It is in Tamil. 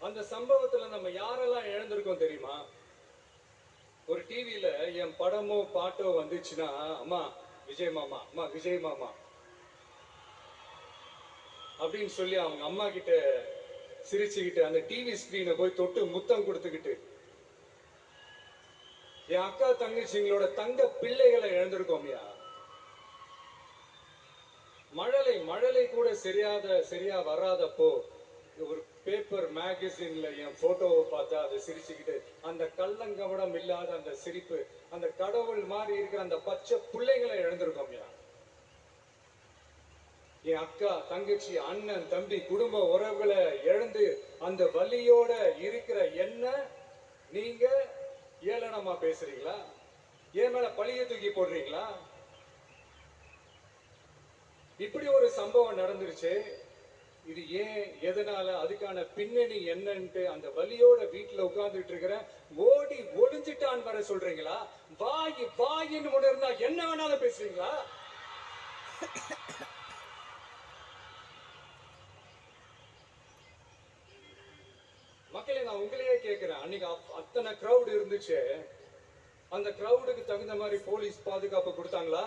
அந்த சம்பவத்துல நம்ம யாரெல்லாம் இழந்திருக்கோம் தெரியுமா? ஒரு டிவியில என் படமோ பாட்டோ வந்துச்சுன்னா, அம்மா விஜய் மாமா, அம்மா விஜய் மாமா அப்படின்னு சொல்லி அவங்க அம்மா கிட்ட சிரிச்சுக்கிட்டு அந்த டிவி ஸ்கிரீனை போய் தொட்டு முத்தம் கொடுத்துக்கிட்டு, என் அக்கா தங்கச்சிங்களோட தங்க பிள்ளைகளை இழந்திருக்கோம்யா. மழலை கூட சரியா வராதப்போ ஒரு பேப்பர் மேகசின்ல என் போட்டோவை பார்த்தா அதை சிரிச்சுக்கிட்டு, அந்த கள்ளங்கவடம் இல்லாத அந்த சிரிப்பு, அந்த கடவுள் மாதிரி இருக்கிற அந்த பச்சை பிள்ளைங்களை இழந்திருக்கோம்யா. என் அக்கா தங்கச்சி அண்ணன் தம்பி குடும்ப உறவுகளை இழந்து அந்த வலியோட இருக்கிற என்ன நீங்க ஏளனமா பேசுறீங்களா? என் மேல பழிய தூக்கி போடுறீங்களா? இப்படி ஒரு சம்பவம் நடந்துருச்சு. இது ஏன், எதனால, அதுக்கான பின்னணி என்னன்ட்டு அந்த வலியோட வீட்டுல உட்கார்ந்துட்டு இருக்கிற ஓடி ஒளிஞ்சிட்டான் வர சொல்றீங்களா? வாயின்னு உணர்ந்தா என்ன வேணாலும் பேசுறீங்களா? மக்களே, நான் உங்களையே கேட்கிறேன். அன்னைக்கு அத்தனை கிரௌட் இருந்துச்சு. அந்த கிரௌடுக்கு தகுந்த மாதிரி போலீஸ் பாதுகாப்பு கொடுத்தாங்களா?